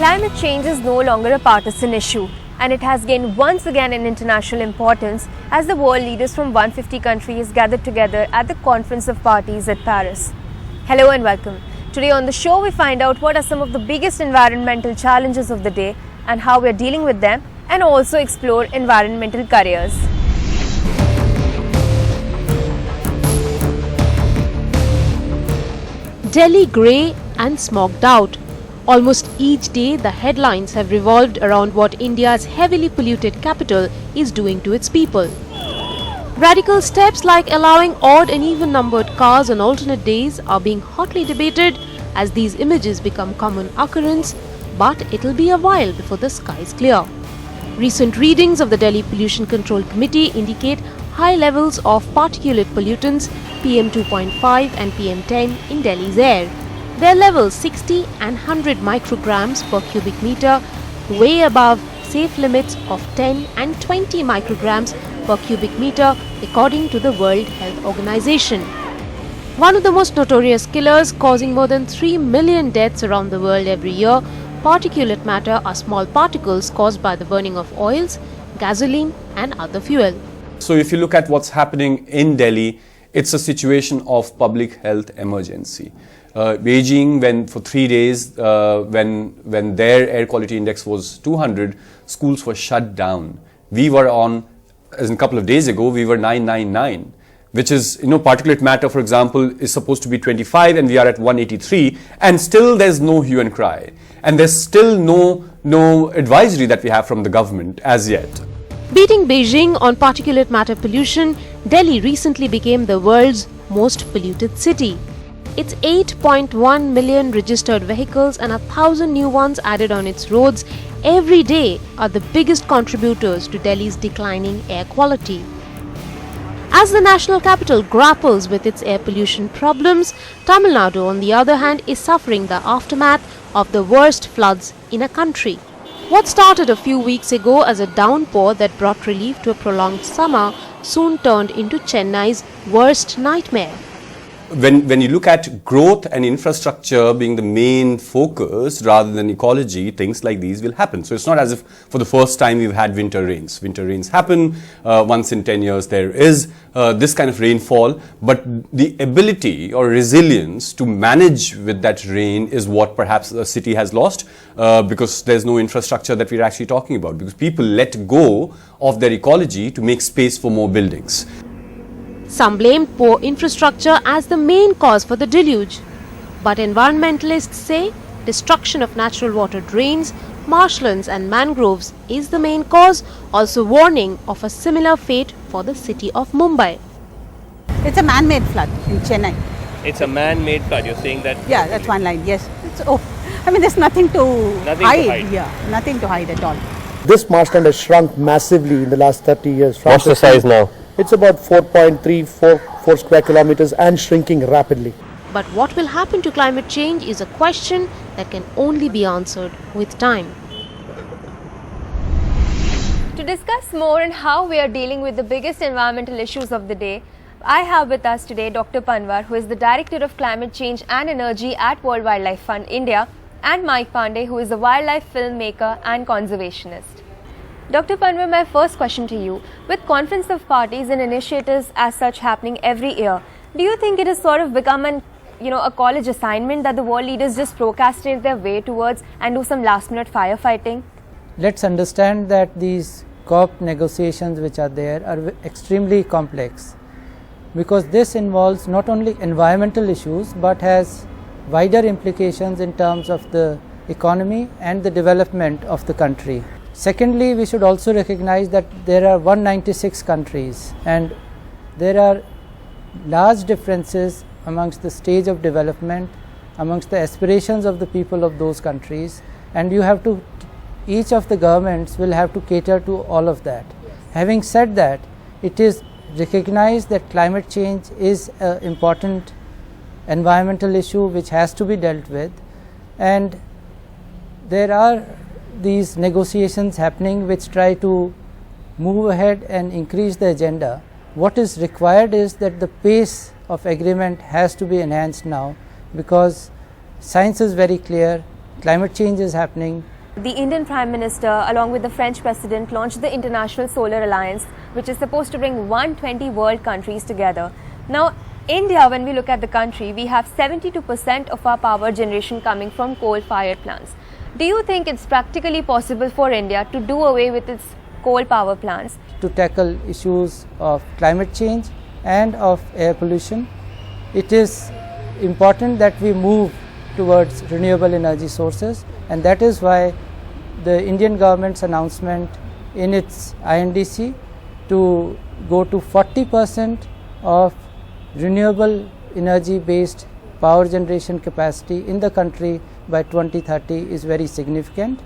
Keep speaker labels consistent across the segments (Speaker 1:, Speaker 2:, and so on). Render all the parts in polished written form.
Speaker 1: Climate change is no longer a partisan issue, and it has gained once again in international importance as the world leaders from 150 countries gathered together at the Conference of Parties at Paris. Hello and welcome. Today on the show we find out what are some of the biggest environmental challenges of the day and how we are dealing with them, and also explore environmental careers.
Speaker 2: Delhi grey and smogged out. Almost each day the headlines have revolved around what India's heavily polluted capital is doing to its people. Radical steps like allowing odd and even numbered cars on alternate days are being hotly debated as these images become common occurrence, but it'll be a while before the skies clear. Recent readings of the Delhi Pollution Control Committee indicate high levels of particulate pollutants PM 2.5 and PM 10 in Delhi's air. Their levels 60 and 100 micrograms per cubic meter, way above safe limits of 10 and 20 micrograms per cubic meter according to the World Health Organization. One of the most notorious killers, causing more than 3 million deaths around the world every year, particulate matter are small particles caused by the burning of oils, gasoline and other fuel.
Speaker 3: So if you look at what's happening in Delhi, it's a situation of public health emergency. Beijing, when for 3 days, when their air quality index was 200, schools were shut down. We were on, as in a couple of days ago, we were 999, which is, particulate matter, for example, is supposed to be 25 and we are at 183, and still there's no hue and cry. And there's still no advisory that we have from the government as yet.
Speaker 2: Beating Beijing on particulate matter pollution, Delhi recently became the world's most polluted city. Its 8.1 million registered vehicles and 1,000 new ones added on its roads every day are the biggest contributors to Delhi's declining air quality. As the national capital grapples with its air pollution problems, Tamil Nadu, on the other hand, is suffering the aftermath of the worst floods in a country. What started a few weeks ago as a downpour that brought relief to a prolonged summer soon turned into Chennai's worst nightmare.
Speaker 3: When you look at growth and infrastructure being the main focus rather than ecology, things like these will happen. So it's not as if for the first time we've had winter rains. Winter rains happen once in 10 years. There is this kind of rainfall, but the ability or resilience to manage with that rain is what perhaps a city has lost because there's no infrastructure that we're actually talking about, because people let go of their ecology to make space for more buildings.
Speaker 2: Some blamed poor infrastructure as the main cause for the deluge. But environmentalists say destruction of natural water drains, marshlands and mangroves is the main cause, also warning of a similar fate for the city of Mumbai.
Speaker 4: It's a man-made flood in Chennai.
Speaker 5: It's a man-made flood, you're saying that?
Speaker 4: Yeah, that's one line, yes. There's nothing to hide. Yeah, nothing to hide at all.
Speaker 6: This marshland has shrunk massively in the last 30 years.
Speaker 5: What's the size now?
Speaker 6: It's about 4.34 square kilometers and shrinking rapidly.
Speaker 2: But what will happen to climate change is a question that can only be answered with time.
Speaker 1: To discuss more on how we are dealing with the biggest environmental issues of the day, I have with us today Dr. Panwar, who is the Director of Climate Change and Energy at World Wildlife Fund India, and Mike Pandey, who is a wildlife filmmaker and conservationist. Dr. Panwar, my first question to you, with Conference of Parties and initiatives as such happening every year, do you think it has sort of become a college assignment that the world leaders just procrastinate their way towards and do some last minute firefighting?
Speaker 7: Let's understand that these COP negotiations which are there are extremely complex, because this involves not only environmental issues but has wider implications in terms of the economy and the development of the country. Secondly, we should also recognize that there are 196 countries and there are large differences amongst the stage of development, amongst the aspirations of the people of those countries, and each of the governments will have to cater to all of that. Yes. Having said that, it is recognized that climate change is an important environmental issue which has to be dealt with, and there are these negotiations happening which try to move ahead and increase the agenda. What is required is that the pace of agreement has to be enhanced now, because science is very clear, climate change is happening.
Speaker 1: The Indian Prime Minister, along with the French President, launched the International Solar Alliance, which is supposed to bring 120 world countries together. Now, India, when we look at the country, we have 72% of our power generation coming from coal-fired plants. Do you think it's practically possible for India to do away with its coal power plants?
Speaker 7: To tackle issues of climate change and of air pollution, it is important that we move towards renewable energy sources, and that is why the Indian government's announcement in its INDC to go to 40% of renewable energy based power generation capacity in the country by 2030 is very significant.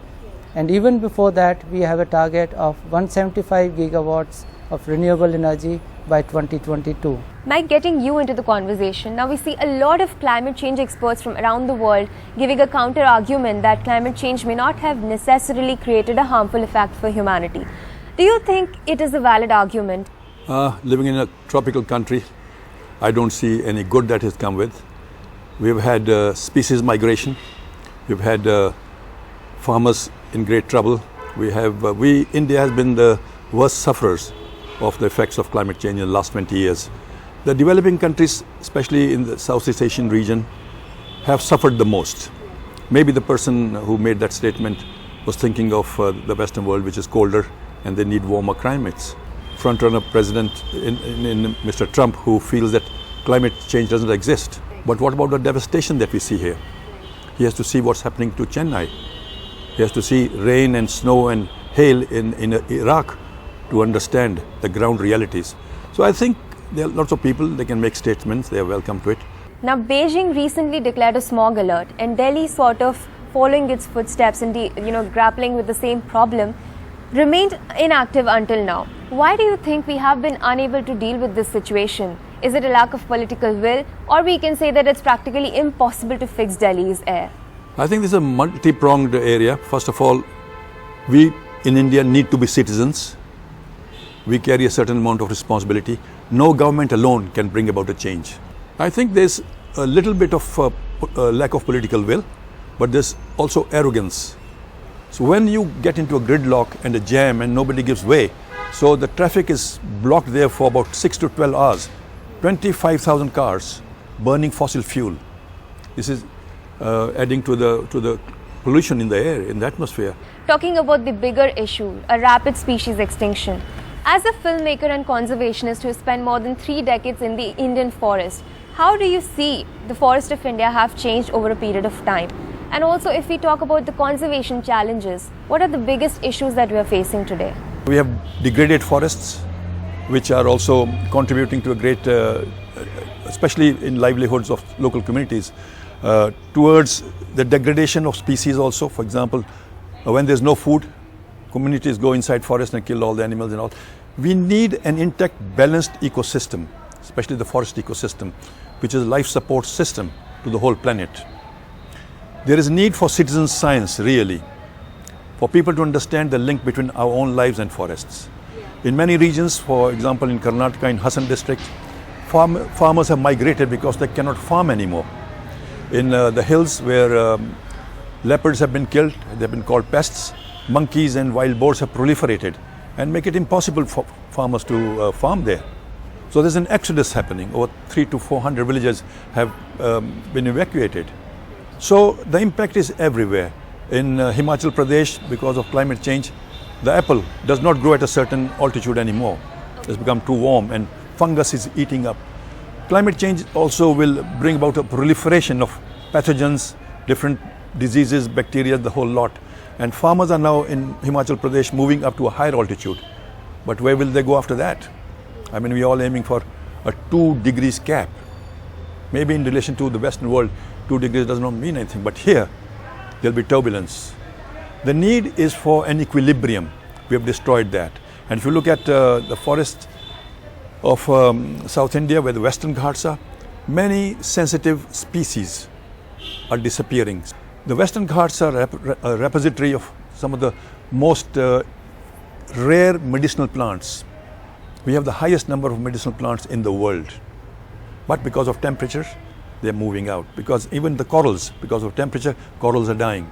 Speaker 7: And even before that, we have a target of 175 gigawatts of renewable energy by 2022.
Speaker 1: Mike, getting you into the conversation, now we see a lot of climate change experts from around the world giving a counter argument that climate change may not have necessarily created a harmful effect for humanity. Do you think it is a valid argument?
Speaker 8: Living in a tropical country, I don't see any good that has come with. We've had species migration. We've had farmers in great trouble. India has been the worst sufferers of the effects of climate change in the last 20 years. The developing countries, especially in the Southeast Asian region, have suffered the most. Maybe the person who made that statement was thinking of the Western world, which is colder and they need warmer climates. Front-runner president in Mr. Trump, who feels that climate change doesn't exist. But what about the devastation that we see here? He has to see what's happening to Chennai. He has to see rain and snow and hail in Iraq to understand the ground realities. So I think there are lots of people, they can make statements, they are welcome to it.
Speaker 1: Now, Beijing recently declared a smog alert, and Delhi, sort of following its footsteps and grappling with the same problem, remained inactive until now. Why do you think we have been unable to deal with this situation? Is it a lack of political will, or we can say that it's practically impossible to fix Delhi's air?
Speaker 8: I think this is a multi-pronged area. First of all, we in India need to be citizens. We carry a certain amount of responsibility. No government alone can bring about a change. I think there's a little bit of lack of political will, but there's also arrogance. So when you get into a gridlock and a jam and nobody gives way, so the traffic is blocked there for about 6 to 12 hours, 25,000 cars burning fossil fuel. This is adding to the pollution in the air, in the atmosphere.
Speaker 1: Talking about the bigger issue, a rapid species extinction. As a filmmaker and conservationist who spent more than 3 decades in the Indian forest, how do you see the forests of India have changed over a period of time? And also, if we talk about the conservation challenges, what are the biggest issues that we are facing today?
Speaker 8: We have degraded forests, which are also contributing to a great, especially in livelihoods of local communities, towards the degradation of species also. For example, when there's no food, communities go inside forest and kill all the animals and all. We need an intact, balanced ecosystem, especially the forest ecosystem, which is a life support system to the whole planet. There is a need for citizen science, really, for people to understand the link between our own lives and forests. In many regions, for example, in Karnataka, in Hassan district, farmers have migrated because they cannot farm anymore. In the hills where leopards have been killed, they've been called pests, monkeys and wild boars have proliferated and make it impossible for farmers to farm there. So there's an exodus happening. Over 300 to 400 villages have been evacuated. So the impact is everywhere. In Himachal Pradesh, because of climate change, the apple does not grow at a certain altitude anymore. It's become too warm and fungus is eating up. Climate change also will bring about a proliferation of pathogens, different diseases, bacteria, the whole lot. And farmers are now in Himachal Pradesh moving up to a higher altitude. But where will they go after that? I mean, we're all aiming for a 2 degrees cap. Maybe in relation to the Western world, 2 degrees does not mean anything. But here, there'll be turbulence. The need is for an equilibrium. We have destroyed that. And if you look at the forests of South India, where the Western Ghats are, many sensitive species are disappearing. The Western Ghats are a repository of some of the most rare medicinal plants. We have the highest number of medicinal plants in the world. But because of temperature, they're moving out. Because even the corals, because of temperature, corals are dying.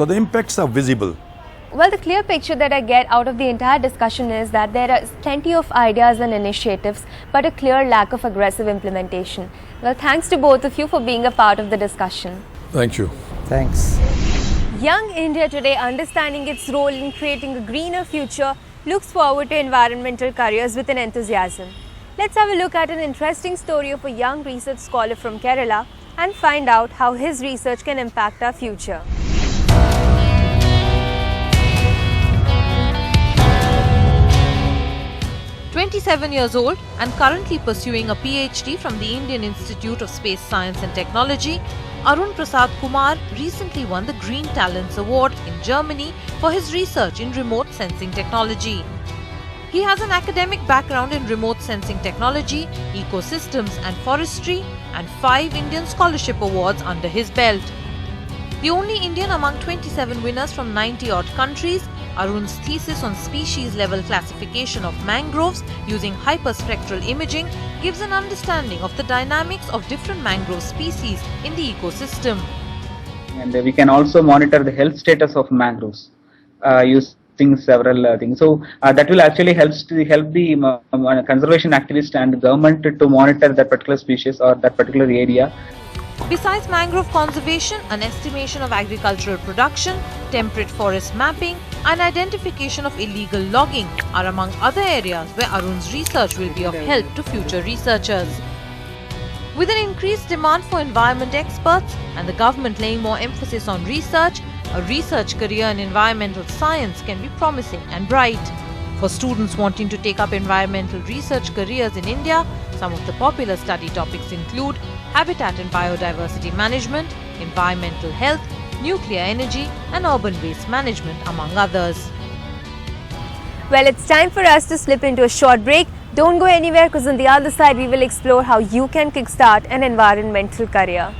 Speaker 8: So the impacts are visible.
Speaker 1: Well, the clear picture that I get out of the entire discussion is that there are plenty of ideas and initiatives, but a clear lack of aggressive implementation. Well, thanks to both of you for being a part of the discussion.
Speaker 8: Thank you.
Speaker 7: Thanks.
Speaker 1: Young India today, understanding its role in creating a greener future, looks forward to environmental careers with an enthusiasm. Let's have a look at an interesting story of a young research scholar from Kerala and find out how his research can impact our future.
Speaker 2: 27 years old and currently pursuing a PhD from the Indian Institute of Space Science and Technology, Arun Prasad Kumar recently won the Green Talents Award in Germany for his research in remote sensing technology. He has an academic background in remote sensing technology, ecosystems and forestry, and 5 Indian Scholarship Awards under his belt. The only Indian among 27 winners from 90-odd countries, Arun's thesis on species-level classification of mangroves using hyperspectral imaging gives an understanding of the dynamics of different mangrove species in the ecosystem.
Speaker 9: And we can also monitor the health status of mangroves using several things. So that will actually help the conservation activists and government to monitor that particular species or that particular area.
Speaker 2: Besides mangrove conservation, an estimation of agricultural production, temperate forest mapping and identification of illegal logging are among other areas where Arun's research will be of help to future researchers. With an increased demand for environment experts and the government laying more emphasis on research, a research career in environmental science can be promising and bright. For students wanting to take up environmental research careers in India, some of the popular study topics include habitat and biodiversity management, environmental health, nuclear energy and urban waste management, among others.
Speaker 1: Well, it's time for us to slip into a short break. Don't go anywhere, because on the other side we will explore how you can kickstart an environmental career.